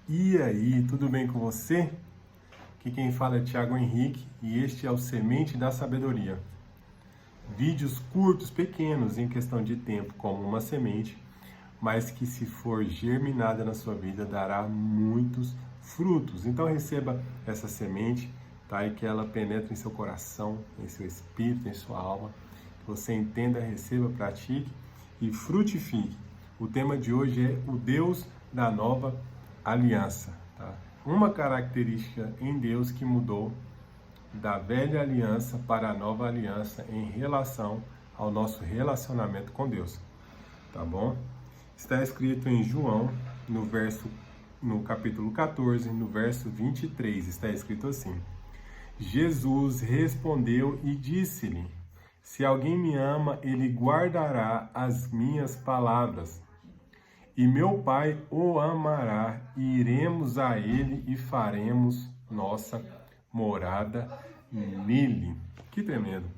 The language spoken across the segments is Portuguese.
E aí, tudo bem com você? Aqui quem fala é Thiago Henrique e este é o Semente da Sabedoria. Vídeos curtos, pequenos em questão de tempo, como uma semente, mas que se for germinada na sua vida dará muitos frutos. Então receba essa semente, tá? E que ela penetre em seu coração, em seu espírito, em sua alma. Que você entenda, receba, pratique e frutifique. O tema de hoje é o Deus da nova aliança, tá? Uma característica em Deus que mudou da velha aliança para a nova aliança em relação ao nosso relacionamento com Deus, tá bom? Está escrito em João, no capítulo 14, no verso 23, está escrito assim: Jesus respondeu e disse-lhe: Se alguém me ama, ele guardará as minhas palavras. E meu Pai o amará, e iremos a ele e faremos nossa morada nele. Que tremendo!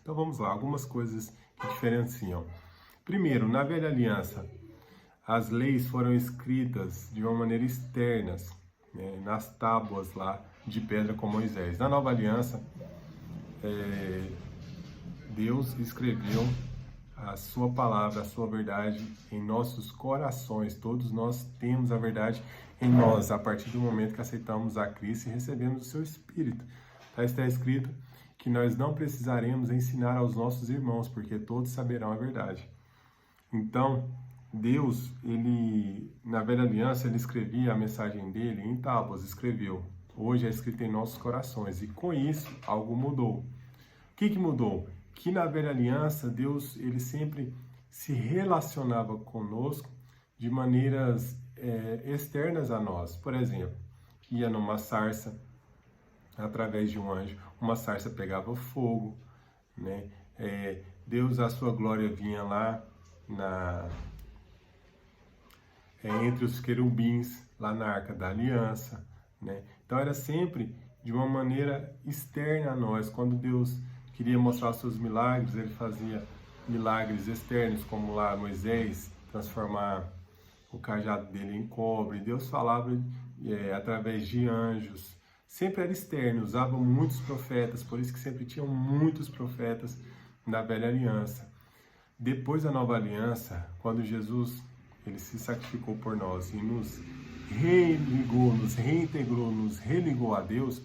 Então vamos lá, algumas coisas que diferenciam. Primeiro, na velha aliança, as leis foram escritas de uma maneira externa, né, nas tábuas lá de pedra com Moisés. Na nova aliança, Deus escreveu a sua palavra, a sua verdade em nossos corações. Todos nós temos a verdade em nós, a partir do momento que aceitamos a Cristo e recebemos o seu Espírito. Está escrito que nós não precisaremos ensinar aos nossos irmãos, porque todos saberão a verdade. Então, Deus, na velha aliança, ele escrevia a mensagem dele em tábuas, escreveu. Hoje é escrito em nossos corações, e com isso, algo mudou. O que mudou? Que na velha aliança, Deus ele sempre se relacionava conosco de maneiras externas a nós. Por exemplo, ia numa sarça, através de um anjo, uma sarça pegava fogo, né? Deus, a sua glória vinha lá entre os querubins, lá na Arca da Aliança, né? Então era sempre de uma maneira externa a nós. Quando Deus queria mostrar os seus milagres, ele fazia milagres externos, como lá Moisés transformar o cajado dele em cobre. Deus falava através de anjos, sempre era externo, usava muitos profetas, por isso que sempre tinham muitos profetas na velha aliança. Depois da nova aliança, quando Jesus ele se sacrificou por nós e nos religou, nos reintegrou, nos religou a Deus,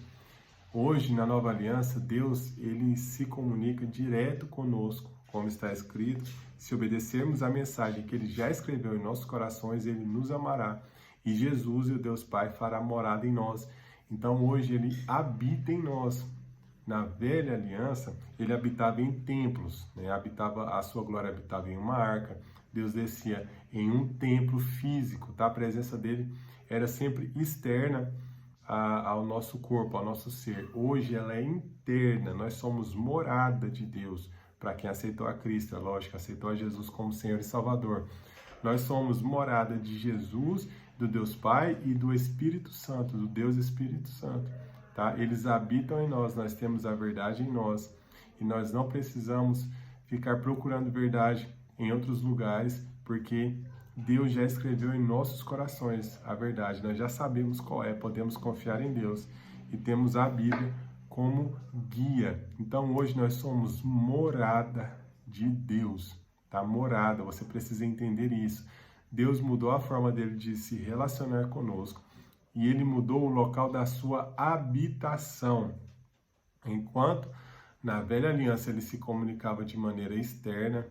hoje, na nova aliança, Deus ele se comunica direto conosco, como está escrito. Se obedecermos a mensagem que ele já escreveu em nossos corações, ele nos amará. E Jesus, e o Deus Pai, fará morada em nós. Então, hoje, ele habita em nós. Na velha aliança, ele habitava em templos, né? A sua glória habitava em uma arca. Deus descia em um templo físico, tá? A presença dele era sempre externa ao nosso corpo, ao nosso ser. Hoje ela é interna, nós somos morada de Deus, para quem aceitou a Cristo, é lógico, aceitou a Jesus como Senhor e Salvador. Nós somos morada de Jesus, do Deus Pai e do Espírito Santo, do Deus Espírito Santo, tá? Eles habitam em nós, nós temos a verdade em nós, e nós não precisamos ficar procurando verdade em outros lugares, porque Deus já escreveu em nossos corações a verdade, nós já sabemos qual é, podemos confiar em Deus e temos a Bíblia como guia. Então hoje nós somos morada de Deus, tá? Morada, você precisa entender isso. Deus mudou a forma dele de se relacionar conosco e ele mudou o local da sua habitação. Enquanto na velha aliança ele se comunicava de maneira externa,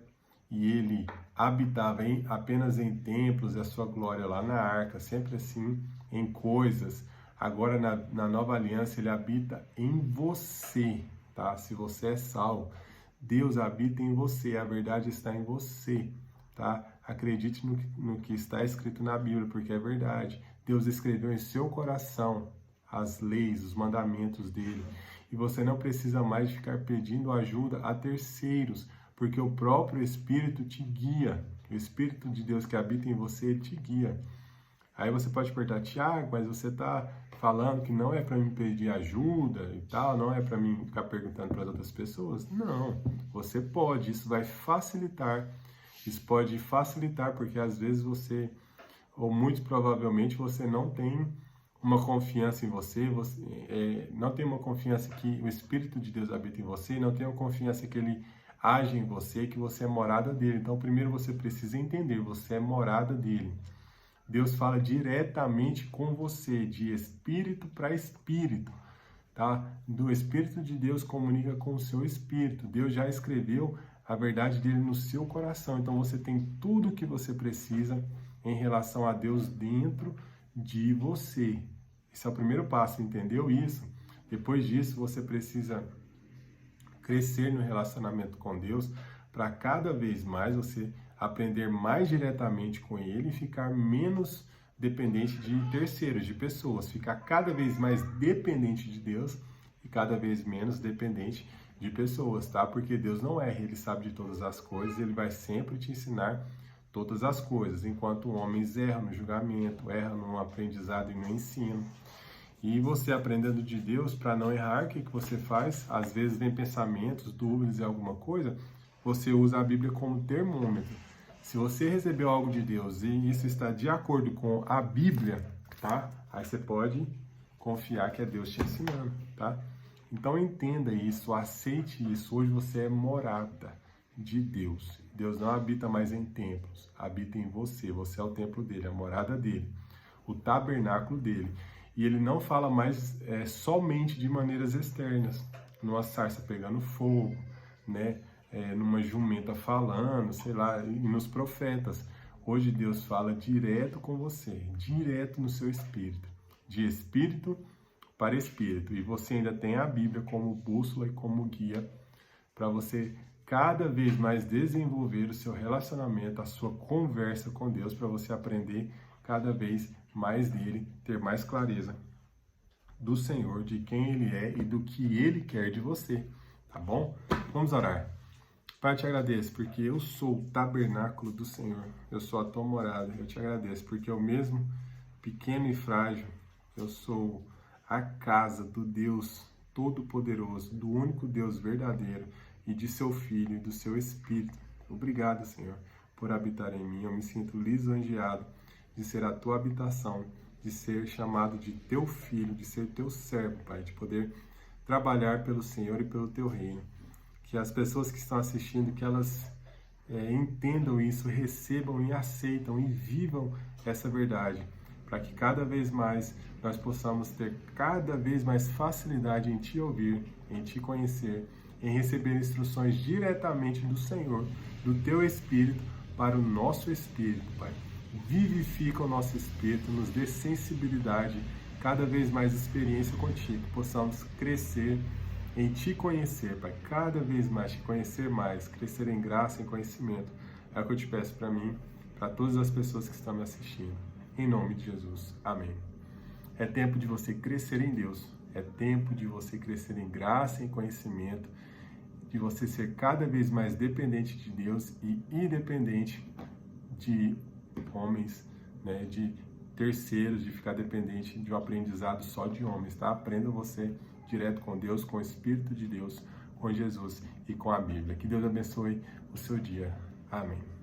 e ele habitava apenas em templos, e a sua glória lá na arca, sempre assim, em coisas. Agora, na nova aliança, ele habita em você, tá? Se você é salvo, Deus habita em você, a verdade está em você, tá? Acredite no que está escrito na Bíblia, porque é verdade. Deus escreveu em seu coração as leis, os mandamentos dele, e você não precisa mais ficar pedindo ajuda a terceiros, porque o próprio Espírito te guia. O Espírito de Deus que habita em você te guia. Aí você pode perguntar, Thiago, mas você está falando que não é para mim pedir ajuda e tal, não é para mim ficar perguntando para as outras pessoas? Não, você pode, isso pode facilitar, porque às vezes você ou muito provavelmente você não tem uma confiança em você, não tem uma confiança que o Espírito de Deus habita em você, não tem uma confiança que Ele age em você, que você é morada dele. Então, primeiro você precisa entender, você é morada dele. Deus fala diretamente com você, de espírito para espírito, tá? Do Espírito de Deus comunica com o seu espírito. Deus já escreveu a verdade dele no seu coração. Então, você tem tudo o que você precisa em relação a Deus dentro de você. Esse é o primeiro passo, entendeu isso? Depois disso, você precisa crescer no relacionamento com Deus para cada vez mais você aprender mais diretamente com Ele e ficar menos dependente de terceiros, de pessoas. Ficar cada vez mais dependente de Deus e cada vez menos dependente de pessoas, tá? Porque Deus não erra, Ele sabe de todas as coisas, Ele vai sempre te ensinar todas as coisas, enquanto homens erram no julgamento, erram no aprendizado e no ensino. E você aprendendo de Deus, para não errar, o que você faz? Às vezes vem pensamentos, dúvidas e alguma coisa, você usa a Bíblia como termômetro. Se você recebeu algo de Deus e isso está de acordo com a Bíblia, tá? Aí você pode confiar que é Deus te ensinando, tá? Então entenda isso, aceite isso. Hoje você é morada de Deus. Deus não habita mais em templos, habita em você. Você é o templo dele, a morada dele, o tabernáculo dele. E ele não fala mais somente de maneiras externas, numa sarça pegando fogo, né? Numa jumenta falando, sei lá, e nos profetas. Hoje Deus fala direto com você, direto no seu espírito, de espírito para espírito. E você ainda tem a Bíblia como bússola e como guia para você cada vez mais desenvolver o seu relacionamento, a sua conversa com Deus, para você aprender cada vez mais dele, ter mais clareza do Senhor, de quem Ele é e do que Ele quer de você, tá bom? Vamos orar. Pai, eu te agradeço porque eu sou o tabernáculo do Senhor, eu sou a tua morada. Eu te agradeço porque eu mesmo, pequeno e frágil, eu sou a casa do Deus Todo-Poderoso, do único Deus verdadeiro e de seu Filho e do seu Espírito. Obrigado, Senhor, por habitar em mim. Eu me sinto lisonjeado de ser a tua habitação, de ser chamado de teu filho, de ser teu servo, Pai, de poder trabalhar pelo Senhor e pelo teu reino. Que as pessoas que estão assistindo, que elas entendam isso, recebam e aceitam e vivam essa verdade, para que cada vez mais nós possamos ter cada vez mais facilidade em te ouvir, em te conhecer, em receber instruções diretamente do Senhor, do teu Espírito, para o nosso espírito, Pai. Vivifica o nosso espírito, nos dê sensibilidade, cada vez mais experiência contigo, possamos crescer em te conhecer, Pai, cada vez mais te conhecer mais, crescer em graça e em conhecimento. É o que eu te peço para mim, para todas as pessoas que estão me assistindo. Em nome de Jesus. Amém. É tempo de você crescer em Deus, é tempo de você crescer em graça e em conhecimento, de você ser cada vez mais dependente de Deus e independente de homens, né, de terceiros, de ficar dependente de um aprendizado só de homens, tá? Aprenda você direto com Deus, com o Espírito de Deus, com Jesus e com a Bíblia. Que Deus abençoe o seu dia. Amém.